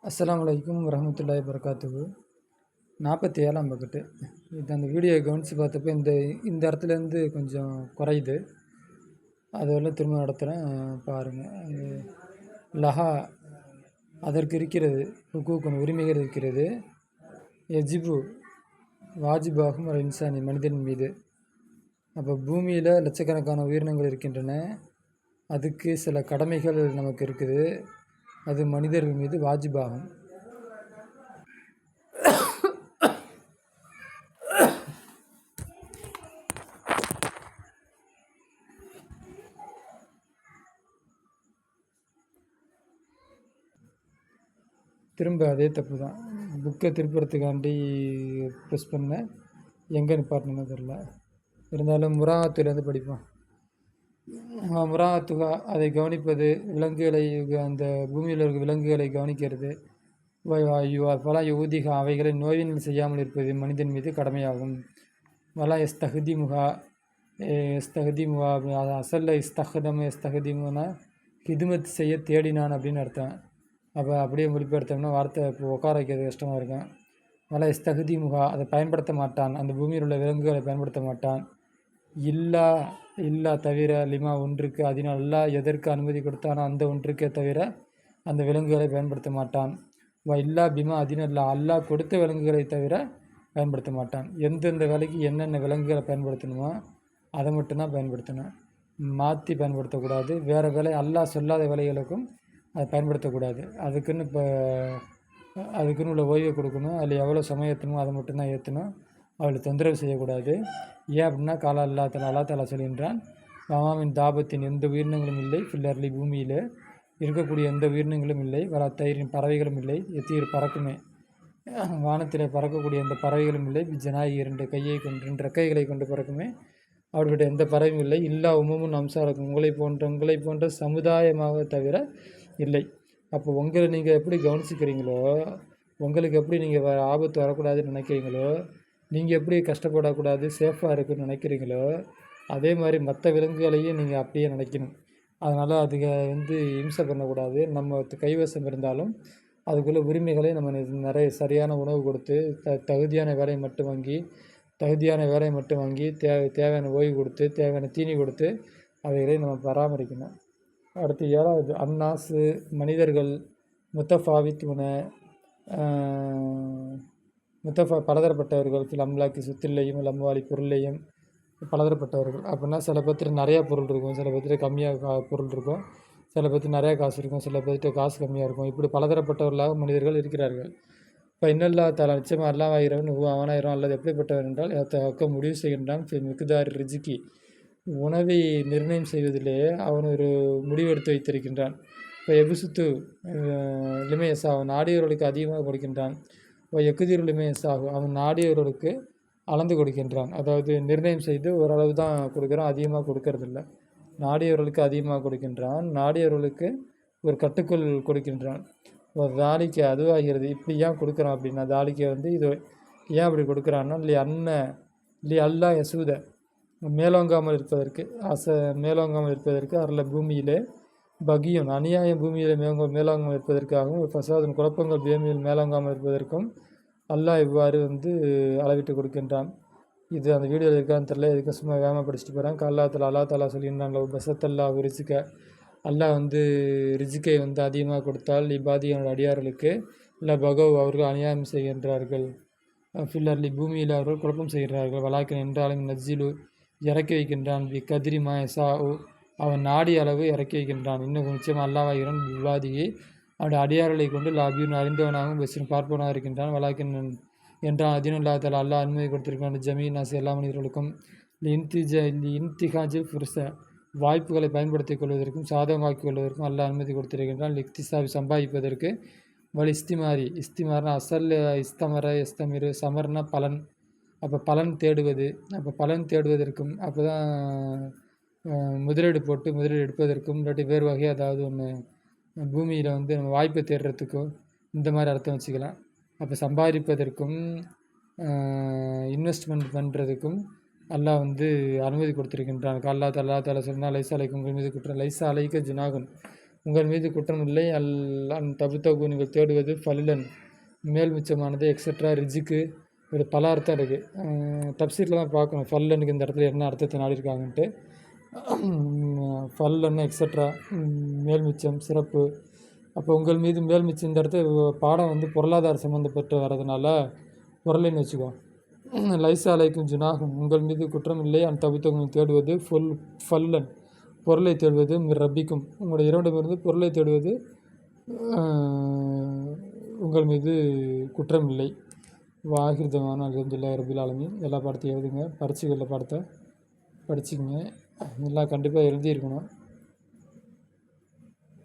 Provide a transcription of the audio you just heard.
அஸ்ஸலாமு அலைக்கும் வரஹ்மத்துல்லாஹி வபரகாத்துஹு. 47ஆம் பக்கத்து. இது அந்த வீடியோவை கவனித்து பார்த்தப்போ இந்த இடத்துலேருந்து கொஞ்சம் குறையுது. அதெல்லாம் திரும்ப நடத்துகிறேன் பாருங்கள். லஹா அதற்கு இருக்கிறது ஹுக்கூக்குன் உரிமைகள் இருக்கிறது. எஜிபு வாஜிபாகும் ஒரு இன்சானி மனிதன் மீது. அப்போ பூமியில் லட்சக்கணக்கான உயிரினங்கள் இருக்கின்றன. அதுக்கு சில கடமைகள் நமக்கு இருக்குது. அது மனிதர்கள் மீது வாஜிபாகும். திரும்ப அதே தப்பு தான். புக்கை திருப்புறதுக்காண்டி ப்ரெஸ் பண்ணேன், எங்கே நிப்பாட்டினு தெரில. இருந்தாலும் முராத்துலேருந்து படிப்போம். முராத்துகா அதை கவனிப்பது, விலங்குகளை அந்த பூமியில் இருக்க விலங்குகளை கவனிக்கிறது. பல யூதிகா அவைகளை நோயின் செய்யாமல் இருப்பது மனிதன் மீது கடமையாகும். வலா எஸ்தஹதிமுகா அசல்ல எஸ்தஹதிமுனா ஹிதுமத் செய்ய தேடினான் அப்படின்னு அர்த்தம். அப்போ அப்படியே மொழிபெயர்த்தோம்னா வார்த்தை இப்போ உட்கார வைக்கிறது கஷ்டமாக இருக்கும். வலா எஸ்தஹதிமுகா அதை பயன்படுத்த மாட்டான், அந்த பூமியில் உள்ள விலங்குகளை பயன்படுத்த மாட்டான். இல்லா தவிர லிமா ஒன்றுக்கு, அதனால் அல்லாஹ் எதற்கு அனுமதி கொடுத்தானோ அந்த ஒன்றுக்கே தவிர அந்த விலங்குகளை பயன்படுத்த மாட்டான். இல்லா பிமா அதினல்லா அல்லாஹ் கொடுத்த விலங்குகளை தவிர பயன்படுத்த மாட்டான். எந்தெந்த வேலைக்கு என்னென்ன விலங்குகளை பயன்படுத்தணுமோ அதை மட்டும்தான் பயன்படுத்தணும். மாற்றி பயன்படுத்தக்கூடாது. வேறு வேலை அல்லாஹ் சொல்லாத வேலைகளுக்கும் அதை பயன்படுத்தக்கூடாது. அதுக்குன்னு உள்ள ஓய்வை கொடுக்கணும். அதில் எவ்வளோ சமயம் ஏற்றணுமோ அதை மட்டும்தான் ஏற்றணும். அவளுக்கு தொந்தரவு செய்யக்கூடாது. ஏன் அப்படின்னா அல்லா தாலா சொல்கின்றான், வாமாமின் தாபத்தின் எந்த உயிரினங்களும் இல்லை, ஃபில்லர்லி பூமியில் இருக்கக்கூடிய எந்த உயிரினங்களும் இல்லை, வர தயிரின் பறவைகளும் இல்லை, எத்தீர் பறக்குமே வானத்தில் பறக்கக்கூடிய எந்த பறவைகளும் இல்லை, ஜனாயி இரண்டு ரெக்கைகளை கொண்டு பறக்குமே அவர்கிட்ட எந்த பறவையும் இல்லை. இல்லா உமமும் அம்சாருக்கும் உங்களை போன்ற சமுதாயமாக தவிர இல்லை. அப்போ உங்களை நீங்கள் எப்படி கவனிச்சுக்கிறீங்களோ, உங்களுக்கு எப்படி நீங்கள் ஆபத்து வரக்கூடாதுன்னு நினைக்கிறீங்களோ, நீங்கள் எப்படி கஷ்டப்படக்கூடாது சேஃபாக இருக்குன்னு நினைக்கிறீங்களோ, அதே மாதிரி மற்ற விலங்குகளையும் நீங்கள் அப்படியே நினைக்கணும். அதனால் அதுக்கு இம்சை பண்ணக்கூடாது. நம்ம கைவசம் இருந்தாலும் அதுக்குள்ள உரிமைகளை நம்ம நிறைய சரியான உணவு கொடுத்து தகுதியான வேலையை மட்டும் வாங்கி தேவையான ஓய்வு கொடுத்து தேவையான தீனி கொடுத்து அவைகளை நம்ம பராமரிக்கணும். அடுத்து 7வது அன்னாசு மனிதர்கள் முத்தஃபாவித் பலதரப்பட்டவர்கள். அம்லாக்கி சொத்தில்லையும் அம்வாலி பொருளையும் பலதரப்பட்டவர்கள். அப்படின்னா சில பேர்த்து நிறையா பொருள் இருக்கும், சில பேர்த்து கம்மியாக பொருள் இருக்கும், சில பேர்த்து நிறையா காசு இருக்கும், சில பேர்த்து காசு கம்மியாக இருக்கும். இப்படி பலதரப்பட்டவர்களாக மனிதர்கள் இருக்கிறார்கள். இப்போ இன்னல்லா தலா நிச்சயமாக அல்லாவாயிரவன் அவனாயிரம் அல்லது எப்படிப்பட்டவன் என்றால் அக்க முடிவு செய்கின்றான். மிகுதாரி ரிஜிக்கி உணவை நிர்ணயம் செய்வதிலே அவன் ஒரு முடிவெடுத்து வைத்திருக்கின்றான். இப்போ எபுசுத்து லிமேயசா அவன் நாடியவர்களுக்கு அதிகமாக கொடுக்கின்றான். எக்குதிர் லிமேயசாகும் அவன் நாடியவர்களுக்கு அளந்து கொடுக்கின்றான். அதாவது நிர்ணயம் செய்து ஓரளவு தான் கொடுக்குறான், அதிகமாக கொடுக்கறதில்ல. நாடியவர்களுக்கு அதிகமாக கொடுக்கின்றான், நாடியவர்களுக்கு ஒரு கட்டுக்குள் கொடுக்கின்றான். ஒரு தாலிக்கு அதுவாகிறது. இப்படி ஏன் கொடுக்குறான் அப்படின்னா, தாலிக்கை இது ஏன் அப்படி கொடுக்குறான்னா அல்லா யசூத மேலோங்காமல் இருப்பதற்கு அருள பூமியிலே பகியும் அநியாயம் பூமியில் மேலோங்காமல் இருப்பதற்காகவும் ஃபசாதின் குழப்பங்கள் பூமியில் மேலோங்காமல் இருப்பதற்கும் அல்லாஹ் இவ்வாறு அளவிட்டு கொடுக்கின்றான். இது அந்த வீடியோவில் இருக்கான்னு தெரியல, எதுக்கு சும்மா வேகமாக படிச்சுட்டு போகிறான். அல்லா தாலா சொல்லியிருந்தாங்க, பசத்தல்லா ரிசிக்க அல்லாஹ் ரிஜிக்கை அதிகமாக கொடுத்தால் இப்பாதியோட அடியார்களுக்கு இல்லை பகவ் அவர்கள் அநியாயம் செய்கின்றார்கள். ஃபில்லர்லி பூமியில் அவர்கள் குழப்பம் செய்கிறார்கள். வலாக்கின் என்றாலும் நஜ்ஜிலு இறக்கி வைக்கின்றான். கதிரி மாயசா அவன் நாடி அளவு இறக்கி வைக்கின்றான். இன்னும் நிச்சயமாக அல்லாவாகிறான் விவாதியை அவனுடைய அடியார்களை கொண்டு லாபியூன் அறிந்தவனாகவும் பெஸ்டின் பார்ப்பவனாக இருக்கின்றான். வலாக்கின் என்றான் அதினுல்லா தலா அல்லாஹ் அனுமதி கொடுத்திருக்கான். ஜமீன் நாசி எல்லா மனிதர்களுக்கும் இன்திகாஜில் புருஷ வாய்ப்புகளை பயன்படுத்திக் கொள்வதற்கும் சாதகமாக்கிக் கொள்வதற்கும் அல்லாஹ் அனுமதி கொடுத்திருக்கின்றான். இக்திசாபி சம்பாதிப்பதற்கு இஸ்திமார்னா அசல் எஸ்தமிரு சமர்னா பலன். அப்போ பலன் தேடுவது, அப்போ பலன் தேடுவதற்கும் அப்போ தான் முதலீடு எடுப்பதற்கும் இல்லாட்டி வேறு வகை அதாவது ஒன்று பூமியில் நம்ம வாய்ப்பை தேடுறதுக்கும் இந்த மாதிரி அர்த்தம் வச்சுக்கலாம். அப்போ சம்பாதிப்பதற்கும் இன்வெஸ்ட்மெண்ட் பண்ணுறதுக்கும் அல்லாஹ் அனுமதி கொடுத்துருக்கின்றான். அல்லா தாலா சொன்னால் லைசா அலைக்கும் மீது குற்றம் லைசா அலைக்க ஜுனாகுன் உங்கள் மீது குற்றம் இல்லை. அல்லான் தபுத்தகு நீங்கள் தேடுவது ஃபல்லன் மேல் மிச்சமானது எக்ஸட்ரா ரிஜிக்கு. இப்படி பல அர்த்தம் இருக்குது. தப்சீரில் தான் பார்க்கணும் ஃபல்லனுக்கு இந்த இடத்துல என்ன அர்த்தத்தை நாடிருக்காங்கன்ட்டு. ஃபல்லன்னு எக்ஸட்ரா மேல் மிச்சம் சிறப்பு. அப்போ உங்கள் மீது மேல் மிச்சம் இந்த இடத்துல பாடம் வந்து பொருளாதார சம்மந்தப்பட்டு வர்றதுனால பொருளைன்னு வச்சுக்கோ. லைசா அலைக்கும் ஜுனாகும் உங்கள் மீது குற்றம் இல்லை. அந்த தவித்தவங்க தேடுவது ஃபல்லன் பொருளை தேடுவது ரப்பிக்கும் உங்களுடைய இரண்டிடமிருந்து பொருளை தேடுவது உங்கள் மீது குற்றம் இல்லை. வாகிருதமான அல்ஹம்துலில்லாஹி ரபில் ஆலமீன். எல்லா பாடத்தையும் எழுதுங்க. பரீட்சைகளில் பாடத்தை படிச்சுக்கங்க. எல்லாம் கண்டிப்பாக எழுதியிருக்கணும்.